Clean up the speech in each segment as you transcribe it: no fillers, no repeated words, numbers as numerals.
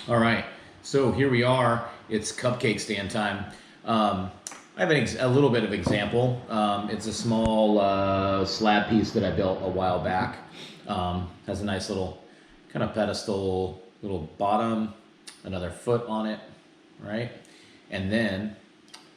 All right, so here we are. It's cupcake stand time. I have a little bit of example. It's a small slab piece that I built a while back. Has a nice little kind of pedestal, little bottom, another foot on it, right? And then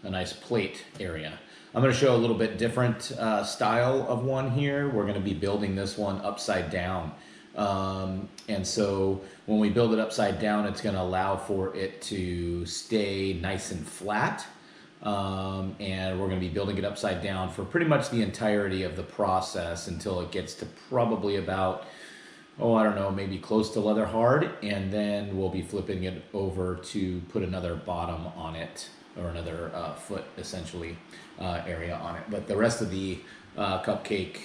a nice plate area. I'm going to show a little bit different style of one here. We're going to be building this one upside down. And so when we build it upside down, it's going to allow for it to stay nice and flat. And we're going to be building it upside down for pretty much the entirety of the process until it gets to probably about, I don't know, maybe close to leather hard. And then we'll be flipping it over to put another bottom on it, or another foot essentially area on it. But the rest of the cupcake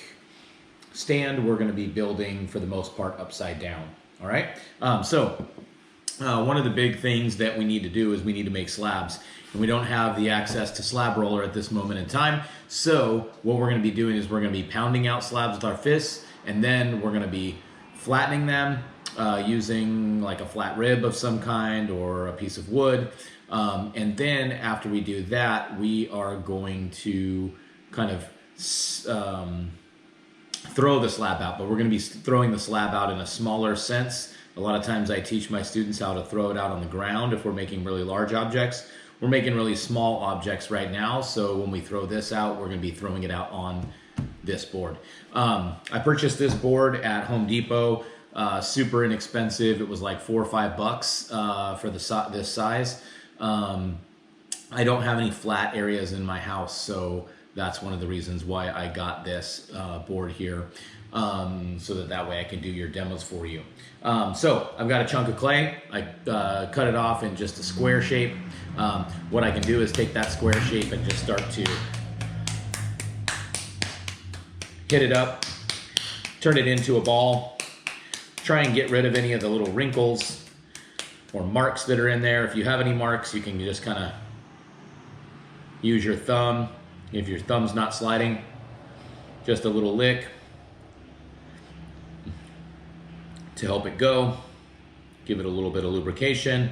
stand we're going to be building for the most part upside down. All right. One of the big things that we need to do is we need to make slabs, and we don't have the access to slab roller at this moment in time. So what we're going to be doing is we're going to be pounding out slabs with our fists, and then we're going to be flattening them using like a flat rib of some kind or a piece of wood. And then after we do that, we are going to kind of throw the slab out, but we're going to be throwing the slab out in a smaller sense. A lot of times I teach my students how to throw it out on the ground if we're making really large objects. We're making really small objects right now, so when we throw this out, we're going to be throwing it out on this board. I purchased this board at Home Depot, super inexpensive. It was like $4 or $5 for this size. I don't have any flat areas in my house, so that's one of the reasons why I got this board here, so that way I can do your demos for you. So I've got a chunk of clay. I cut it off in just a square shape. What I can do is take that square shape and just start to hit it up, turn it into a ball, try and get rid of any of the little wrinkles or marks that are in there. If you have any marks, you can just kind of use your thumb. If your thumb's not sliding, just a little lick to help it go. Give it a little bit of lubrication.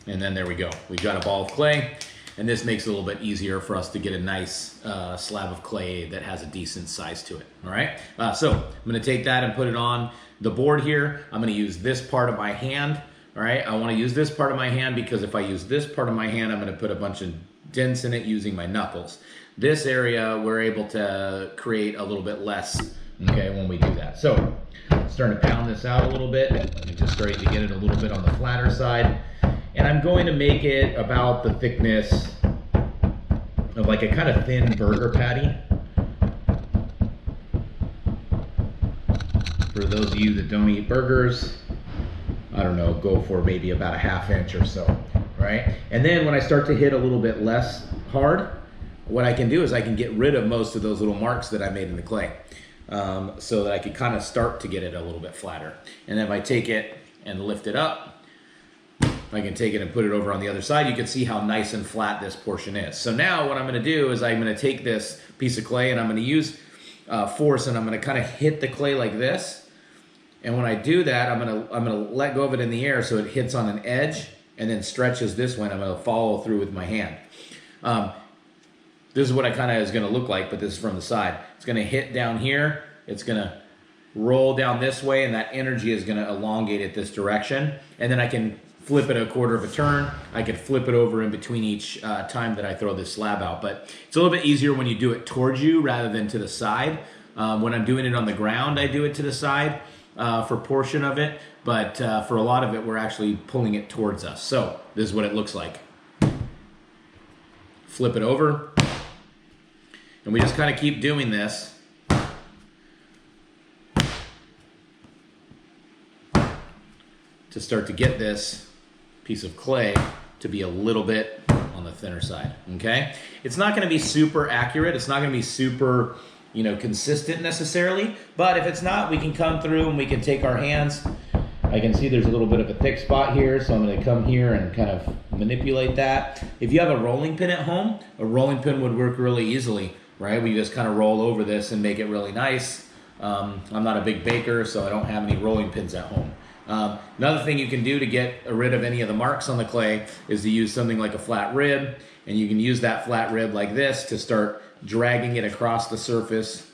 And then there we go. We've got a ball of clay, and this makes it a little bit easier for us to get a nice slab of clay that has a decent size to it. All right, so I'm going to take that and put it on the board here. I'm going to use this part of my hand. All right, I want to use this part of my hand because if I use this part of my hand, I'm going to put a bunch of dents in it using my knuckles. This area, we're able to create a little bit less, okay, when we do that. So I'm starting to pound this out a little bit and just starting to get it a little bit on the flatter side. And I'm going to make it about the thickness of like a kind of thin burger patty. For those of you that don't eat burgers, I don't know, go for maybe about a ½ inch or so, right? And then when I start to hit a little bit less hard, what I can do is I can get rid of most of those little marks that I made in the clay, so that I can kind of start to get it a little bit flatter. And then if I take it and lift it up, I can take it and put it over on the other side. You can see how nice and flat this portion is. So now what I'm going to do is I'm going to take this piece of clay and I'm going to use force, and I'm going to kind of hit the clay like this. And when I do that, I'm gonna let go of it in the air so it hits on an edge and then stretches this way, and I'm gonna follow through with my hand. This is what it kind of is gonna look like, but this is from the side. It's gonna hit down here, it's gonna roll down this way, and that energy is gonna elongate it this direction. And then I can flip it a quarter of a turn. I could flip it over in between each time that I throw this slab out. But it's a little bit easier when you do it towards you rather than to the side. When I'm doing it on the ground, I do it to the side. For a portion of it, but for a lot of it, we're actually pulling it towards us. So this is what it looks like. Flip it over, and we just kind of keep doing this to start to get this piece of clay to be a little bit on the thinner side, okay? It's not gonna be super accurate. It's not gonna be super, consistent necessarily, but if it's not, we can come through and we can take our hands. I can see there's a little bit of a thick spot here, so I'm going to come here and kind of manipulate that. If you have a rolling pin at home, a rolling pin would work really easily, right? We just kind of roll over this and make it really nice. I'm not a big baker, so I don't have any rolling pins at home. Another thing you can do to get rid of any of the marks on the clay is to use something like a flat rib, and you can use that flat rib like this to start dragging it across the surface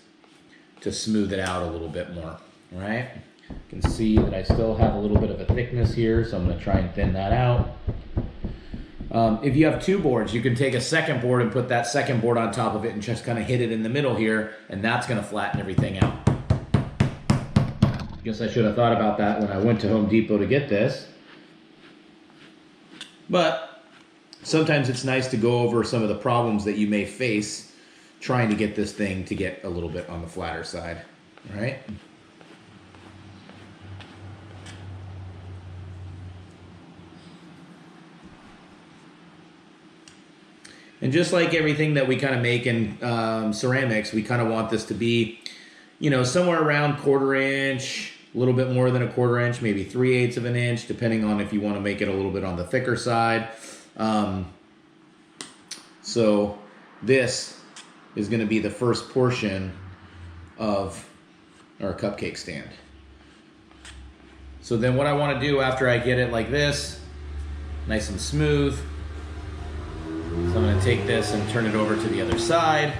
to smooth it out a little bit more. All right, you can see that I still have a little bit of a thickness here, so I'm going to try and thin that out. If you have two boards, you can take a second board and put that second board on top of it and just kind of hit it in the middle here, and that's going to flatten everything out. Guess I should have thought about that when I went to Home Depot to get this. But sometimes it's nice to go over some of the problems that you may face trying to get this thing to get a little bit on the flatter side, all right? And just like everything that we kind of make in ceramics, we kind of want this to be, you know, somewhere around 1/4 inch, a little bit more than 1/4 inch, maybe 3/8 of an inch, depending on if you want to make it a little bit on the thicker side. So this is going to be the first portion of our cupcake stand. So then what I want to do after I get it like this, nice and smooth, so I'm going to take this and turn it over to the other side.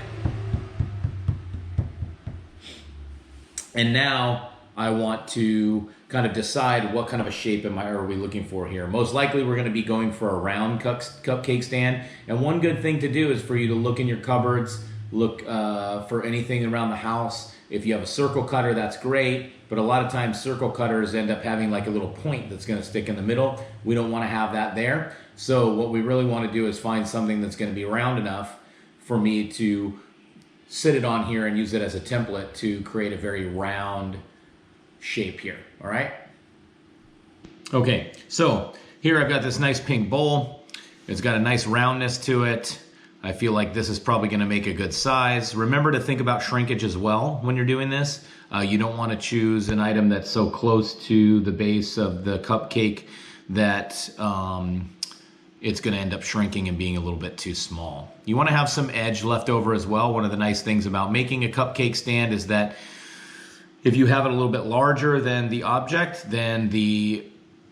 And now I want to kind of decide what kind of a shape are we looking for here. Most likely we're going to be going for a round cupcake stand. And one good thing to do is for you to look in your cupboards, look for anything around the house. If you have a circle cutter, that's great. But a lot of times circle cutters end up having like a little point that's going to stick in the middle. We don't want to have that there. So what we really want to do is find something that's going to be round enough for me to sit it on here and use it as a template to create a very round shape here, all right? Okay, so here I've got this nice pink bowl. It's got a nice roundness to it. I feel like this is probably gonna make a good size. Remember to think about shrinkage as well when you're doing this. You don't wanna choose an item that's so close to the base of the cupcake that it's going to end up shrinking and being a little bit too small. You want to have some edge left over as well. One of the nice things about making a cupcake stand is that if you have it a little bit larger than the object, then the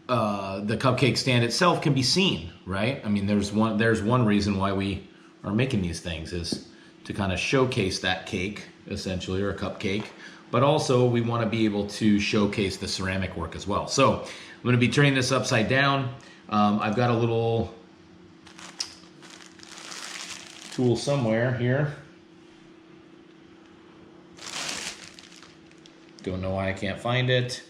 cupcake stand itself can be seen, right? I mean, there's one reason why we are making these things is to kind of showcase that cake, essentially, or a cupcake. But also we want to be able to showcase the ceramic work as well. So I'm going to be turning this upside down. I've got a little tool somewhere here. Don't know why I can't find it.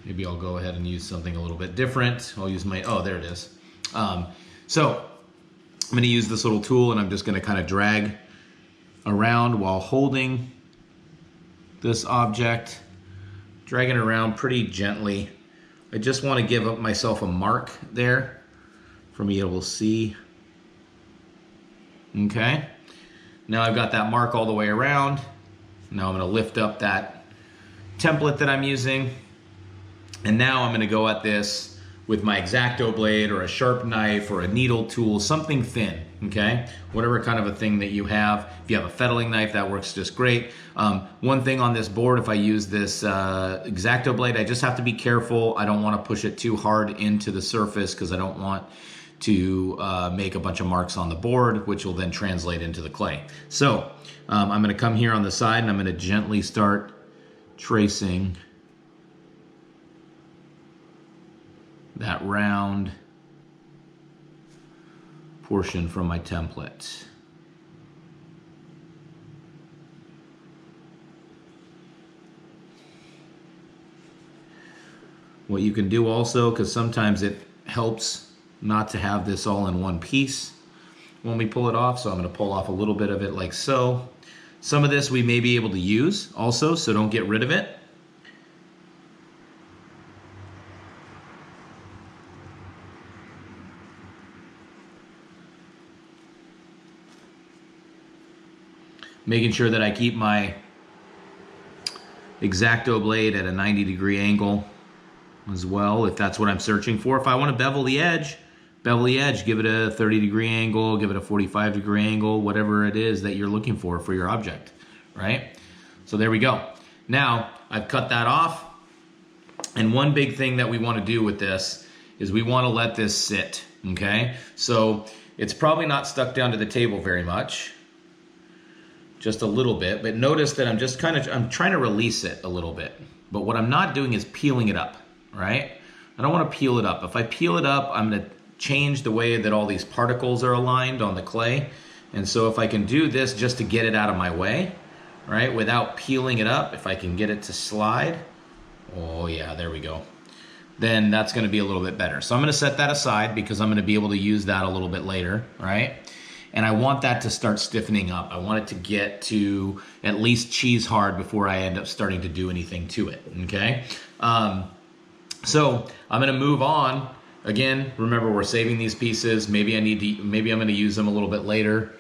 Maybe I'll go ahead and use something a little bit different. I'll use my, oh, there it is. So I'm going to use this little tool and I'm just going to kind of drag around while holding this object. Dragging it around pretty gently. I just want to give myself a mark there for me able to see. Okay. Now I've got that mark all the way around. Now I'm going to lift up that template that I'm using. And now I'm going to go at this with my X-Acto blade or a sharp knife or a needle tool, something thin, okay? Whatever kind of a thing that you have. If you have a fettling knife, that works just great. One thing on this board, if I use this X-Acto blade, I just have to be careful. I don't want to push it too hard into the surface because I don't want to make a bunch of marks on the board, which will then translate into the clay. So I'm going to come here on the side and I'm going to gently start tracing that round portion from my template. What you can do also, because sometimes it helps not to have this all in one piece when we pull it off, so I'm going to pull off a little bit of it like so. Some of this we may be able to use also, so don't get rid of it. Making sure that I keep my X-Acto blade at a 90-degree angle as well, if that's what I'm searching for. If I want to bevel the edge, bevel the edge, give it a 30-degree angle, give it a 45-degree angle, whatever it is that you're looking for your object, right? So there we go. Now, I've cut that off, and one big thing that we want to do with this is we want to let this sit, okay? So it's probably not stuck down to the table very much, just a little bit, but notice that I'm trying to release it a little bit, but what I'm not doing is peeling it up, right? I don't want to peel it up. If I peel it up, I'm going to change the way that all these particles are aligned on the clay. And so if I can do this just to get it out of my way, right, without peeling it up, if I can get it to slide, oh yeah, there we go, then that's going to be a little bit better. So I'm going to set that aside because I'm going to be able to use that a little bit later, right? And I want that to start stiffening up. I want it to get to at least cheese hard before I end up starting to do anything to it, okay? So I'm going to move on. Again, remember, we're saving these pieces. Maybe I'm going to use them a little bit later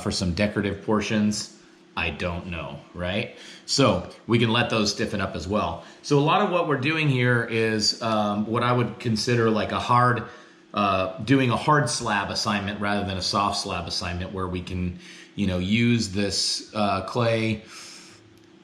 for some decorative portions. I don't know, right? So we can let those stiffen up as well. So a lot of what we're doing here is what I would consider like doing a hard slab assignment rather than a soft slab assignment, where we can, use this clay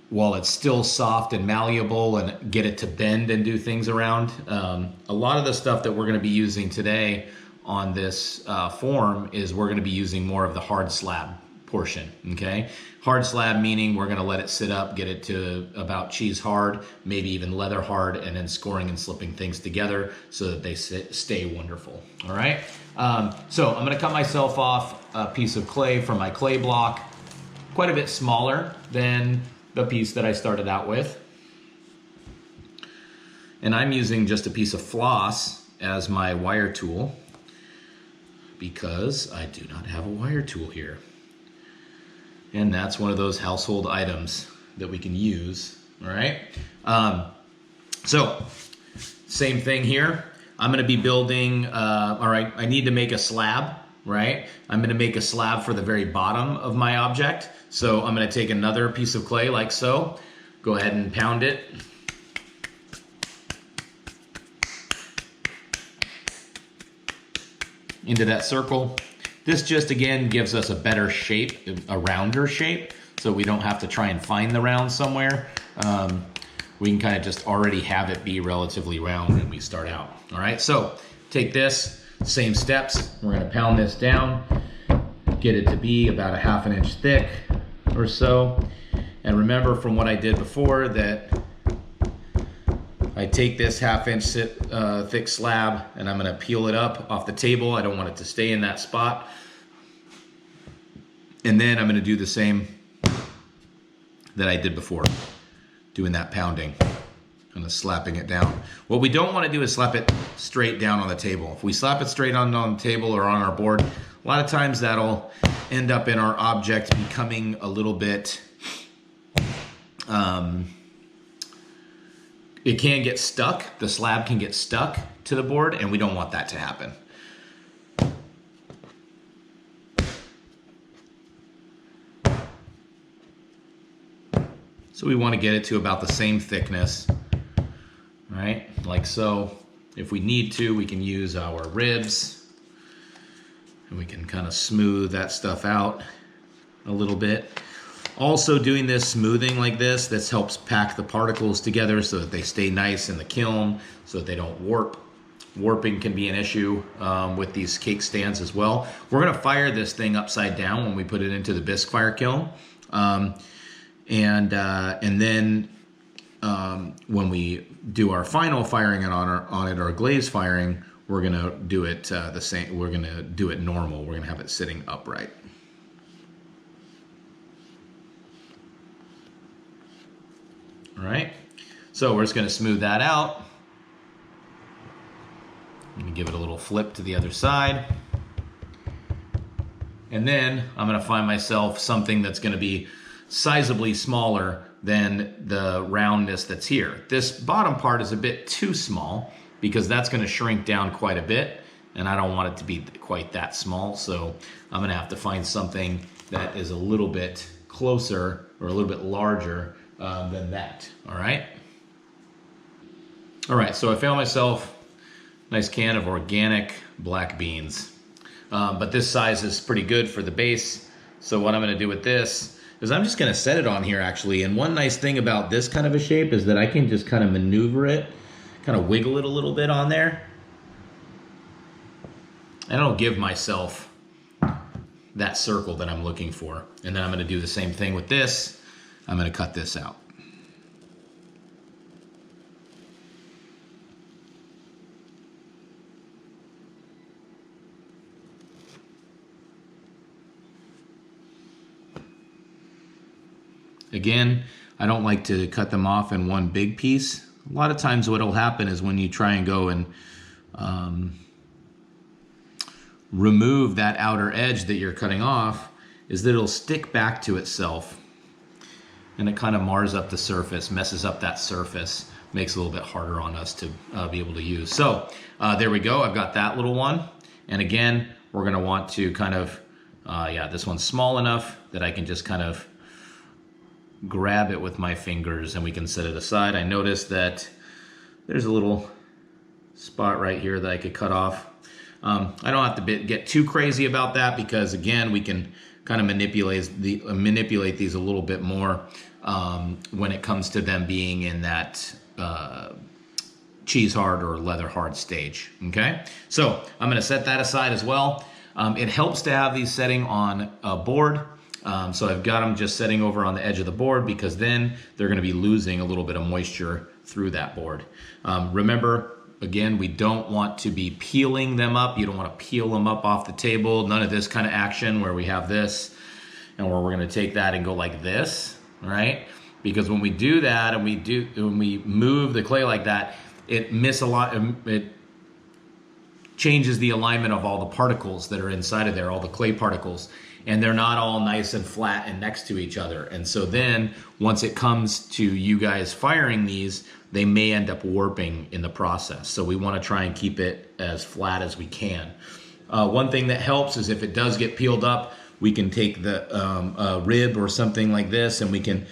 while it's still soft and malleable and get it to bend and do things around. A lot of the stuff that we're going to be using today on this form is we're going to be using more of the hard slab portion, okay? Hard slab meaning we're going to let it sit up, get it to about cheese hard, maybe even leather hard, and then scoring and slipping things together so that they stay wonderful, all right? So I'm going to cut myself off a piece of clay from my clay block, quite a bit smaller than the piece that I started out with. And I'm using just a piece of floss as my wire tool because I do not have a wire tool here. And that's one of those household items that we can use, all right? So, same thing here. I'm gonna be building, all right, I need to make a slab, right? I'm gonna make a slab for the very bottom of my object. So I'm gonna take another piece of clay like so, go ahead and pound it. Into that circle. This just, again, gives us a better shape, a rounder shape, so we don't have to try and find the round somewhere. We can kind of just already have it be relatively round when we start out. All right, so take this, same steps. We're gonna pound this down, get it to be about a ½ inch thick or so. And remember from what I did before that I take this ½ inch thick slab and I'm gonna peel it up off the table. I don't want it to stay in that spot. And then I'm gonna do the same that I did before, doing that pounding, kind of slapping it down. What we don't wanna do is slap it straight down on the table. If we slap it straight on the table or on our board, a lot of times that'll end up in our object becoming a little bit, it can get stuck, the slab can get stuck to the board, and we don't want that to happen. So we want to get it to about the same thickness, right? Like so. If we need to, we can use our ribs, and we can kind of smooth that stuff out a little bit. Also, doing this smoothing like this helps pack the particles together so that they stay nice in the kiln, so that they don't warp. Warping can be an issue with these cake stands as well. We're gonna fire this thing upside down when we put it into the bisque fire kiln. And then when we do our final firing on it, our glaze firing, we're gonna do it the same. We're gonna do it normal. We're gonna have it sitting upright. All right, so we're just gonna smooth that out. I'm gonna give it a little flip to the other side. And then I'm gonna find myself something that's gonna be sizably smaller than the roundness that's here. This bottom part is a bit too small because that's gonna shrink down quite a bit, and I don't want it to be quite that small, so I'm gonna have to find something that is a little bit closer or a little bit larger than that, all right? All right, so I found myself Nice can of organic black beans. But this size is pretty good for the base. So what I'm going to do with this is I'm just going to set it on here actually. And one nice thing about this kind of a shape is that I can just kind of maneuver it, kind of wiggle it a little bit on there. And I'll give myself that circle that I'm looking for. And then I'm going to do the same thing with this. I'm going to cut this out. Again, I don't like to cut them off in one big piece. A lot of times what will happen is when you try and go and remove that outer edge that you're cutting off, is that it'll stick back to itself. And it kind of mars up the surface, messes up that surface, makes it a little bit harder on us to be able to use. So there we go, I've got that little one. And again, we're gonna want to kind of, yeah, this one's small enough that I can just kind of grab it with my fingers and we can set it aside. I noticed that there's a little spot right here that I could cut off. I don't have to get too crazy about that because again, we can kind of manipulate these a little bit more when it comes to them being in that cheese hard or leather hard stage. Okay, so I'm going to set that aside as well. It helps to have these setting on a board. So I've got them just setting over on the edge of the board because then they're going to be losing a little bit of moisture through that board. Remember, again, we don't want to be peeling them up. You don't want to peel them up off the table. None of this kind of action where we have this and where we're going to take that and go like this, right? Because when we do that and when we move the clay like that, it changes the alignment of all the particles that are inside of there, all the clay particles. And they're not all nice and flat and next to each other. And so then once it comes to you guys firing these, they may end up warping in the process. So we want to try and keep it as flat as we can. One thing that helps is if it does get peeled up, we can take the rib or something like this and we can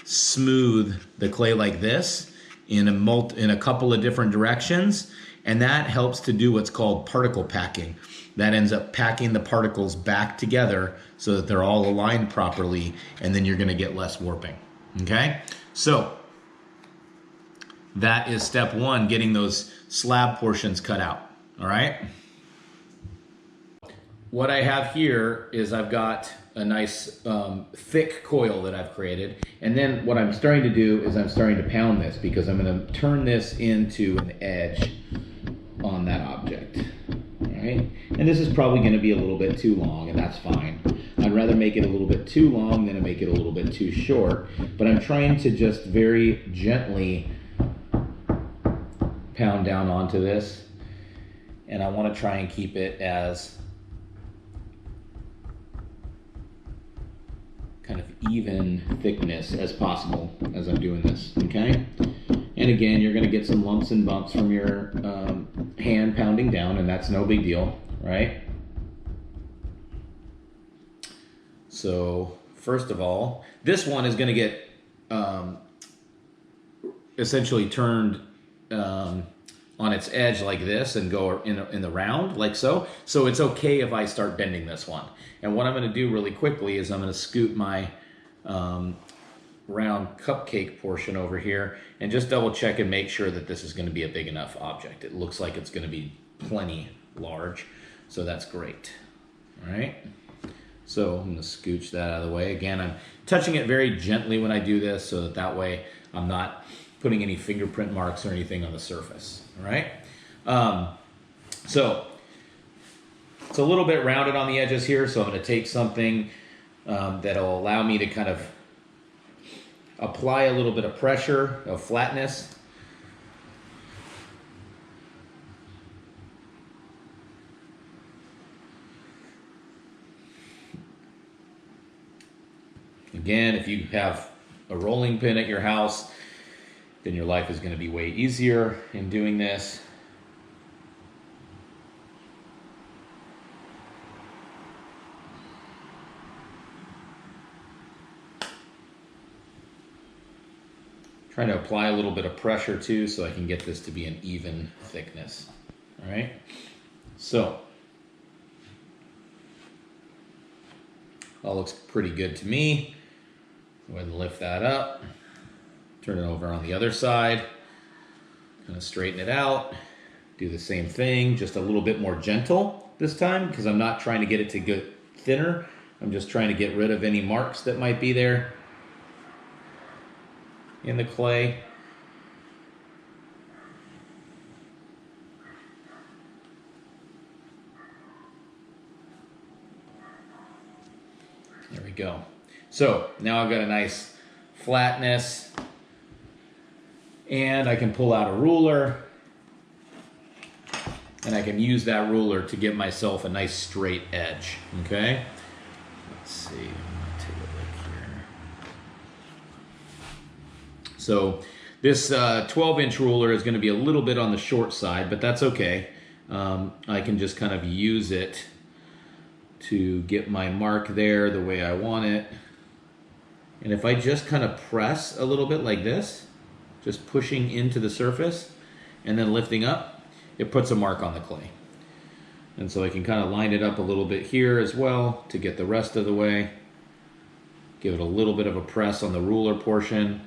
smooth the clay like this in a couple of different directions. And that helps to do what's called particle packing. That ends up packing the particles back together so that they're all aligned properly, and then you're going to get less warping. Okay? So that is step one, getting those slab portions cut out. All right? What I have here is I've got a nice thick coil that I've created, and then what I'm starting to do is I'm starting to pound this because I'm going to turn this into an edge on that object. Right? And this is probably going to be a little bit too long, and that's fine. I'd rather make it a little bit too long than to make it a little bit too short, but I'm trying to just very gently pound down onto this, and I want to try and keep it as kind of even thickness as possible as I'm doing this, okay? And again, you're going to get some lumps and bumps from your hand pounding down, and that's no big deal, right? So first of all, this one is going to get essentially turned on its edge like this and go in the round like so. So it's okay if I start bending this one. And what I'm going to do really quickly is I'm going to scoot my round cupcake portion over here and just double check and make sure that this is going to be a big enough object. It looks like it's going to be plenty large, so that's great. All right, so I'm going to scooch that out of the way. Again, I'm touching it very gently when I do this so that way I'm not putting any fingerprint marks or anything on the surface. All right, so it's a little bit rounded on the edges here, so I'm going to take something that'll allow me to kind of apply a little bit of pressure, of flatness. Again, if you have a rolling pin at your house, then your life is going to be way easier in doing this. Trying to apply a little bit of pressure too so I can get this to be an even thickness. All right, so all looks pretty good to me. Go ahead and lift that up, turn it over on the other side, kind of straighten it out, do the same thing, just a little bit more gentle this time because I'm not trying to get it to get thinner. I'm just trying to get rid of any marks that might be there in the clay. There we go. So now I've got a nice flatness, and I can pull out a ruler, and I can use that ruler to get myself a nice straight edge, okay? Let's see, I'm gonna take a look here. So this 12-inch ruler is gonna be a little bit on the short side, but that's okay. I can just kind of use it to get my mark there the way I want it. And if I just kind of press a little bit like this, just pushing into the surface and then lifting up, it puts a mark on the clay. And so I can kind of line it up a little bit here as well to get the rest of the way. Give it a little bit of a press on the ruler portion,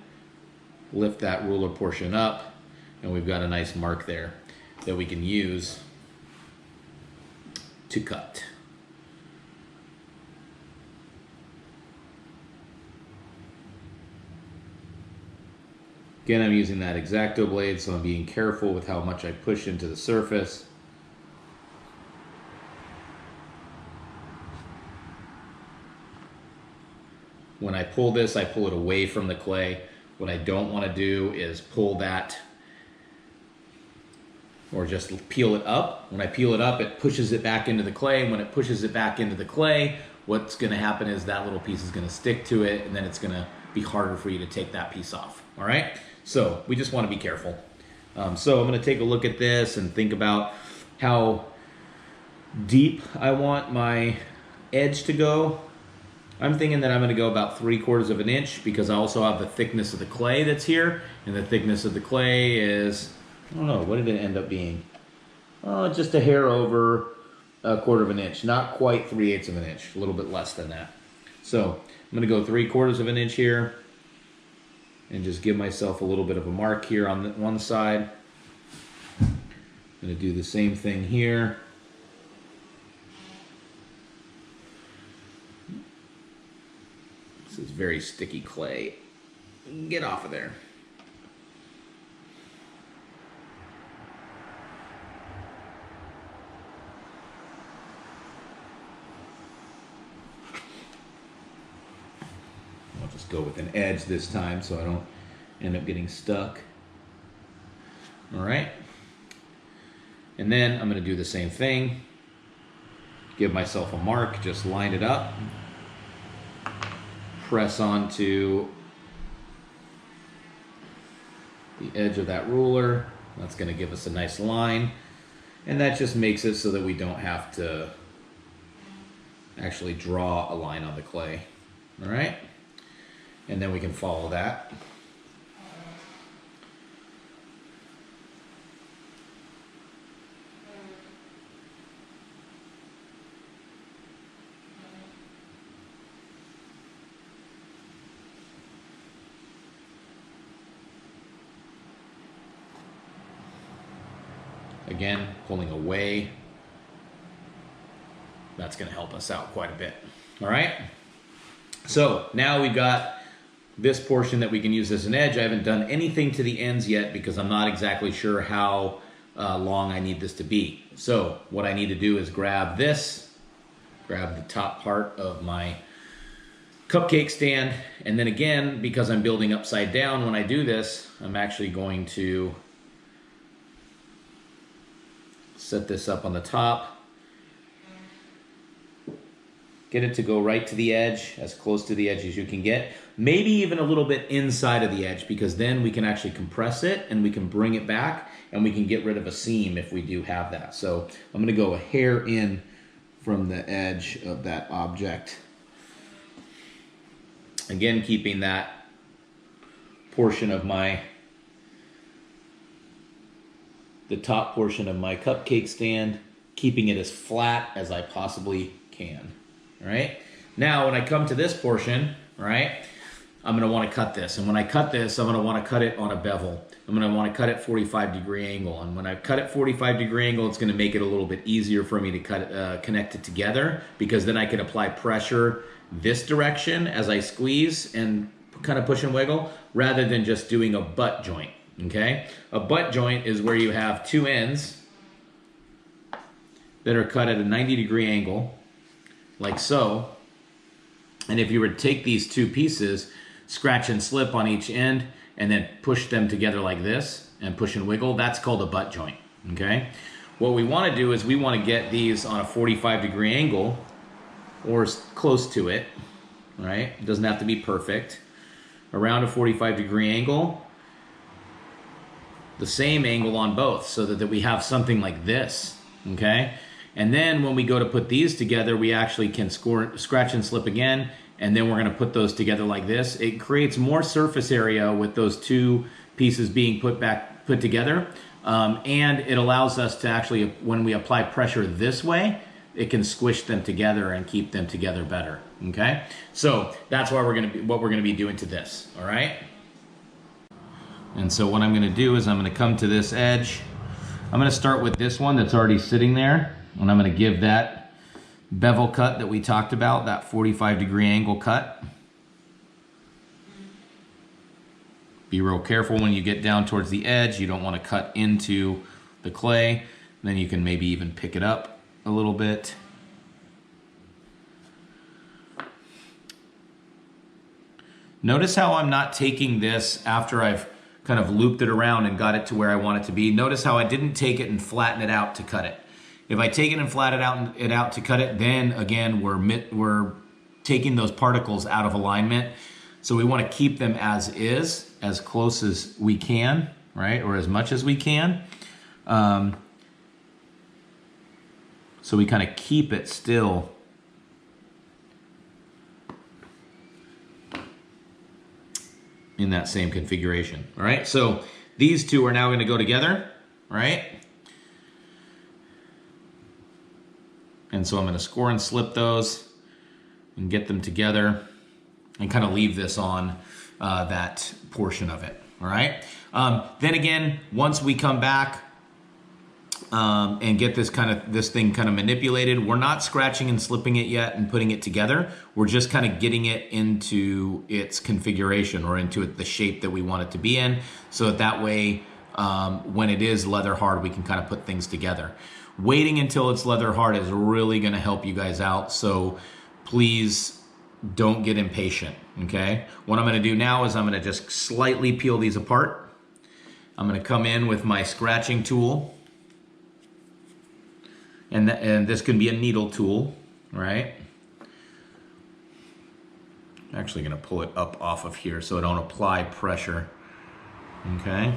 lift that ruler portion up, and we've got a nice mark there that we can use to cut. Again, I'm using that X-Acto blade, so I'm being careful with how much I push into the surface. When I pull this, I pull it away from the clay. What I don't want to do is pull that or just peel it up. When I peel it up, it pushes it back into the clay. When it pushes it back into the clay, what's going to happen is that little piece is going to stick to it, and then it's going to be harder for you to take that piece off. All right? So we just want to be careful. So I'm going to take a look at this and think about how deep I want my edge to go. I'm thinking that I'm going to go about 3/4 of an inch because I also have the thickness of the clay that's here, and the thickness of the clay is, I don't know, what did it end up being? Oh, just a hair over 1/4 of an inch, not quite 3/8 of an inch, a little bit less than that. So I'm going to go 3/4 of an inch here and just give myself a little bit of a mark here on the one side. I'm going to do the same thing here. This is very sticky clay. Get off of there. I'll just go with an edge this time so I don't end up getting stuck. All right. And then I'm going to do the same thing. Give myself a mark, just line it up. Press onto the edge of that ruler. That's going to give us a nice line. And that just makes it so that we don't have to actually draw a line on the clay. All right? And then we can follow that. Again, pulling away. That's going to help us out quite a bit. All right? So now we've got this portion that we can use as an edge. I haven't done anything to the ends yet because I'm not exactly sure how long I need this to be. So what I need to do is grab this, grab the top part of my cupcake stand, and then again, because I'm building upside down when I do this, I'm actually going to set this up on the top, get it to go right to the edge, as close to the edge as you can get, maybe even a little bit inside of the edge, because then we can actually compress it and we can bring it back and we can get rid of a seam if we do have that. So I'm going to go a hair in from the edge of that object. Again, keeping that portion of my the top portion of my cupcake stand, keeping it as flat as I possibly can. All right. Now, when I come to this portion, all right, I'm going to want to cut this. And when I cut this, I'm going to want to cut it on a bevel. I'm going to want to cut it 45-degree angle. And when I cut it 45-degree angle, it's going to make it a little bit easier for me to connect it together, because then I can apply pressure this direction as I squeeze and kind of push and wiggle, rather than just doing a butt joint, okay? A butt joint is where you have two ends that are cut at a 90-degree angle, like so. And if you were to take these two pieces, scratch and slip on each end, and then push them together like this, and push and wiggle, that's called a butt joint, okay? What we want to do is we want to get these on a 45-degree angle, or close to it, right? It doesn't have to be perfect. Around a 45-degree angle, the same angle on both, so that we have something like this, okay? And then when we go to put these together, we actually can scratch and slip again, and then we're going to put those together like this. It creates more surface area with those two pieces being put together, and it allows us to actually, when we apply pressure this way, it can squish them together and keep them together better. Okay, so that's why what we're going to be doing to this. All right. And so what I'm going to do is I'm going to come to this edge. I'm going to start with this one that's already sitting there, and I'm going to give that bevel cut that we talked about, that 45-degree angle cut. Be real careful when you get down towards the edge. You don't want to cut into the clay. Then you can maybe even pick it up a little bit. Notice how I'm not taking this after I've kind of looped it around and got it to where I want it to be. Notice how I didn't take it and flatten it out to cut it. If I take it and flatten it out to cut it, then again, we're taking those particles out of alignment. So we want to keep them as is, as close as we can, right? Or as much as we can. So we kind of keep it still in that same configuration. All right, so these two are now going to go together, right? And so I'm going to score and slip those and get them together and kind of leave this on that portion of it. All right. Then again, once we come back and get this thing kind of manipulated, we're not scratching and slipping it yet and putting it together. We're just kind of getting it into its configuration, or into the shape that we want it to be in, so that way when it is leather hard, we can kind of put things together. Waiting until it's leather hard is really going to help you guys out, so please don't get impatient, okay? What I'm going to do now is I'm going to just slightly peel these apart. I'm going to come in with my scratching tool, and this can be a needle tool, right? I'm actually going to pull it up off of here so I don't apply pressure, okay?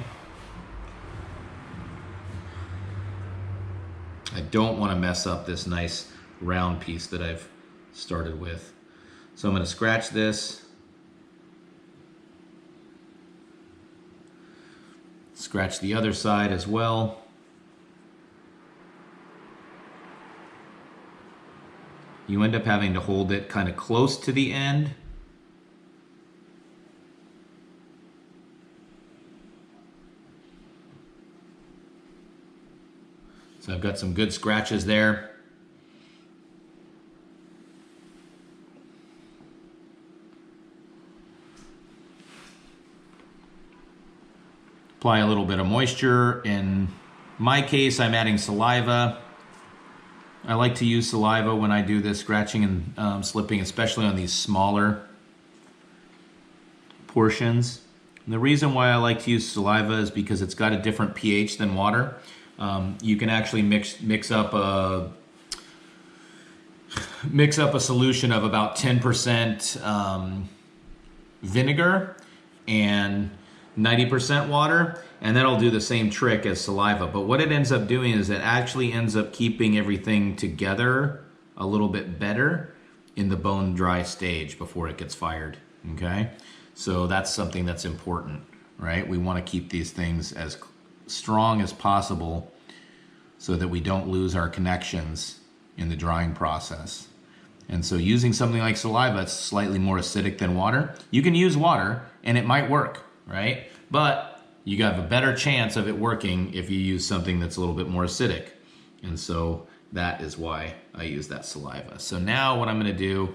I don't want to mess up this nice round piece that I've started with. So I'm going to scratch this. Scratch the other side as well. You end up having to hold it kind of close to the end. So I've got some good scratches there. Apply a little bit of moisture. In my case, I'm adding saliva. I like to use saliva when I do this scratching and slipping, especially on these smaller portions. And the reason why I like to use saliva is because it's got a different pH than water. You can actually mix up a solution of about 10% vinegar and 90% water, and that'll do the same trick as saliva. But what it ends up doing is it actually ends up keeping everything together a little bit better in the bone dry stage before it gets fired, okay? So that's something that's important, right? We want to keep these things as strong as possible so that we don't lose our connections in the drying process. And so using something like saliva, it's slightly more acidic than water. You can use water and it might work, right? But you have a better chance of it working if you use something that's a little bit more acidic. And so that is why I use that saliva. So now what I'm gonna do,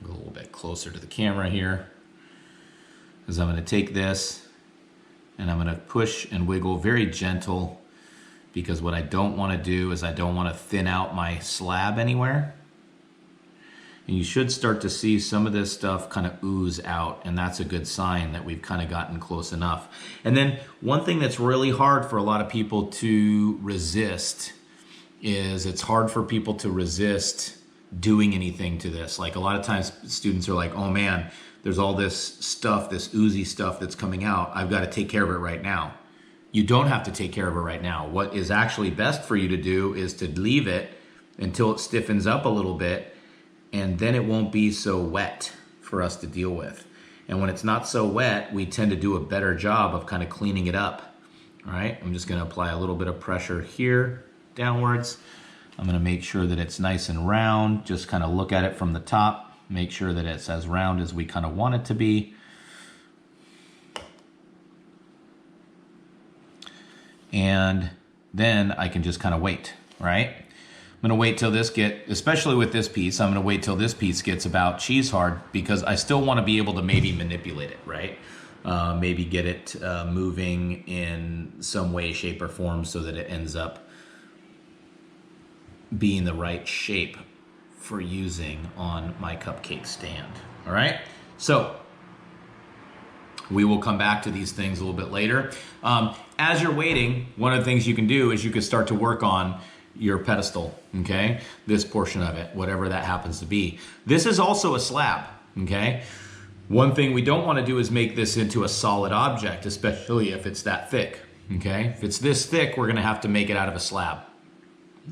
go a little bit closer to the camera here, is I'm gonna take this and I'm gonna push and wiggle very gentle, because what I don't wanna do is I don't wanna thin out my slab anywhere. And you should start to see some of this stuff kind of ooze out, and that's a good sign that we've kind of gotten close enough. And then one thing that's really hard for a lot of people to resist is it's hard for people to resist doing anything to this. Like a lot of times students are like, oh man, there's all this stuff, this oozy stuff that's coming out. I've got to take care of it right now. You don't have to take care of it right now. What is actually best for you to do is to leave it until it stiffens up a little bit, and then it won't be so wet for us to deal with. And when it's not so wet, we tend to do a better job of kind of cleaning it up. All right, I'm just gonna apply a little bit of pressure here, downwards. I'm gonna make sure that it's nice and round. Just kind of look at it from the top, make sure that it's as round as we kind of want it to be. And then I can just kind of wait, right? I'm gonna wait till this especially with this piece, I'm gonna wait till this piece gets about cheese hard, because I still wanna be able to maybe manipulate it, right? Maybe get it moving in some way, shape, or form so that it ends up being the right shape for using on my cupcake stand, all right? So, we will come back to these things a little bit later. As you're waiting, one of the things you can do is you can start to work on your pedestal, okay? This portion of it, whatever that happens to be. This is also a slab, okay? One thing we don't want to do is make this into a solid object, especially if it's that thick, okay? If it's this thick, we're gonna have to make it out of a slab.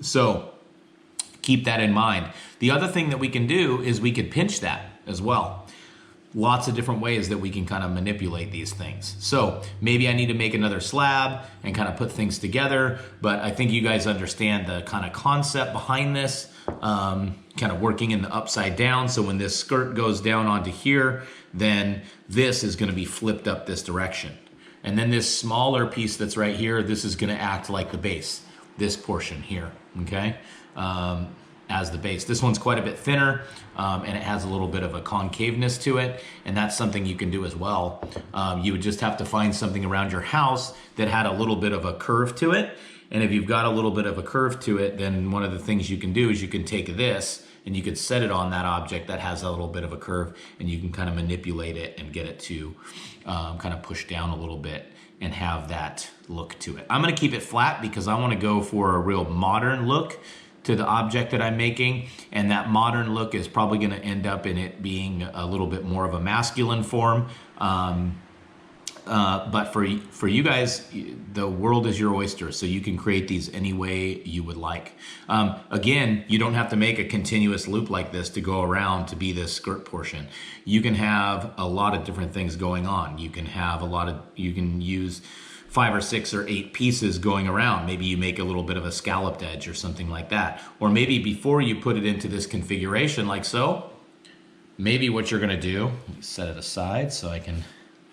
So keep that in mind. The other thing that we can do is we could pinch that as well. Lots of different ways that we can kind of manipulate these things. So maybe I need to make another slab and kind of put things together, but I think you guys understand the kind of concept behind this, kind of working in the upside down. So when this skirt goes down onto here, then this is gonna be flipped up this direction. And then this smaller piece that's right here, this is gonna act like the base, this portion here, okay? As the base. This one's quite a bit thinner, and it has a little bit of a concaveness to it, and that's something you can do as well. You would just have to find something around your house that had a little bit of a curve to it, and if you've got a little bit of a curve to it, then one of the things you can do is you can take this and you could set it on that object that has a little bit of a curve, and you can kind of manipulate it and get it to kind of push down a little bit and have that look to it. I'm gonna keep it flat because I wanna go for a real modern look to the object that I'm making, and that modern look is probably gonna end up in it being a little bit more of a masculine form. But for you guys, the world is your oyster, so you can create these any way you would like. Again, you don't have to make a continuous loop like this to go around to be this skirt portion. You can have a lot of different things going on. You can have you can use 5 or 6 or 8 pieces going around. Maybe you make a little bit of a scalloped edge or something like that. Or maybe before you put it into this configuration like so, maybe what you're gonna do, let me set it aside so I can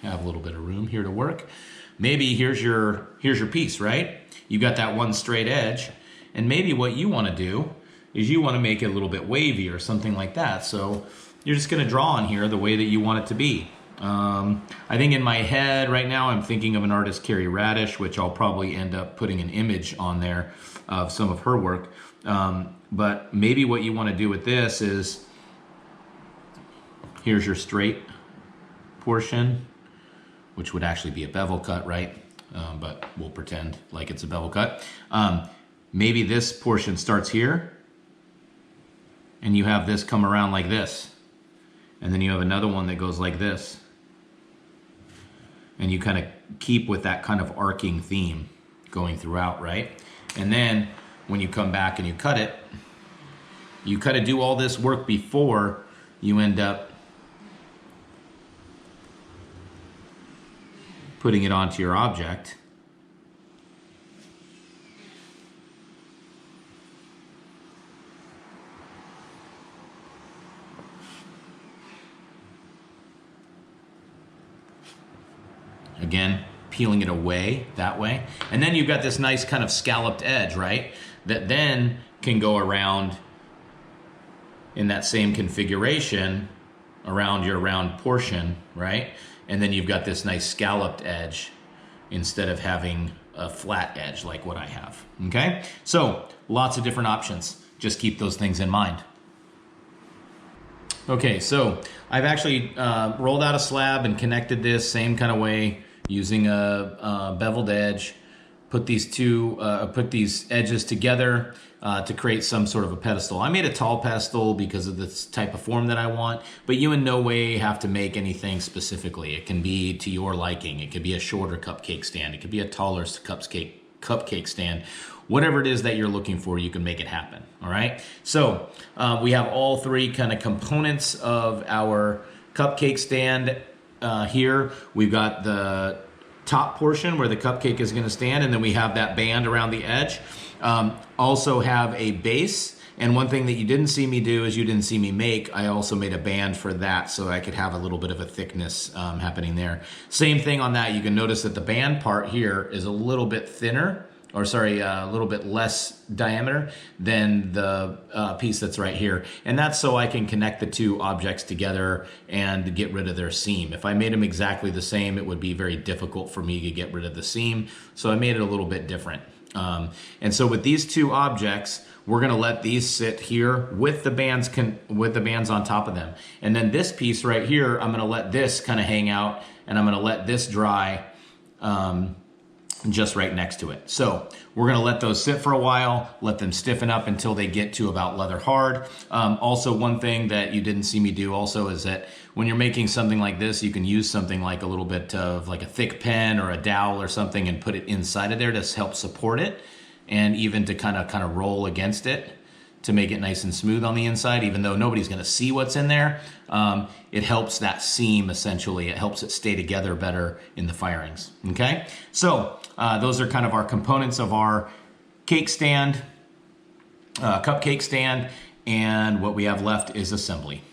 have a little bit of room here to work. Maybe here's your piece, right? You got that one straight edge, and maybe what you wanna do is you wanna make it a little bit wavy or something like that. So you're just gonna draw on here the way that you want it to be. I think in my head right now, I'm thinking of an artist, Carrie Radish, which I'll probably end up putting an image on there of some of her work. But maybe what you want to do with this is, here's your straight portion, which would actually be a bevel cut, right? But we'll pretend like it's a bevel cut. Maybe this portion starts here, and you have this come around like this. And then you have another one that goes like this. And you kind of keep with that kind of arcing theme going throughout, right? And then when you come back and you cut it, you kind of do all this work before you end up putting it onto your object. Again, peeling it away that way. And then you've got this nice kind of scalloped edge, right? That then can go around in that same configuration around your round portion, right? And then you've got this nice scalloped edge instead of having a flat edge like what I have, okay? So lots of different options. Just keep those things in mind. Okay, so I've actually rolled out a slab and connected this same kind of way using a beveled edge. Put these edges together to create some sort of a pedestal. I made a tall pedestal because of this type of form that I want, but you in no way have to make anything specifically. It can be to your liking. It could be a shorter cupcake stand. It could be a taller cupcake stand. Whatever it is that you're looking for, you can make it happen, all right? So we have all three kind of components of our cupcake stand here. We've got the top portion where the cupcake is going to stand, and then we have that band around the edge. Also have a base, and one thing that you didn't see me do is you didn't see me make, I also made a band for that so I could have a little bit of a thickness happening there. Same thing on that. You can notice that the band part here is a little bit thinner, or sorry, a little bit less diameter than the piece that's right here. And that's so I can connect the two objects together and get rid of their seam. If I made them exactly the same, it would be very difficult for me to get rid of the seam. So I made it a little bit different. And so with these two objects, we're gonna let these sit here with the bands on top of them. And then this piece right here, I'm gonna let this kind of hang out, and I'm gonna let this dry just right next to it. So we're gonna let those sit for a while, let them stiffen up until they get to about leather hard. Also, one thing that you didn't see me do also is that when you're making something like this, you can use something like a little bit of like a thick pen or a dowel or something and put it inside of there to help support it, and even to kind of roll against it to make it nice and smooth on the inside, even though nobody's gonna see what's in there. It helps that seam, essentially. It helps it stay together better in the firings, okay? So those are kind of our components of our cake stand, cupcake stand, and what we have left is assembly.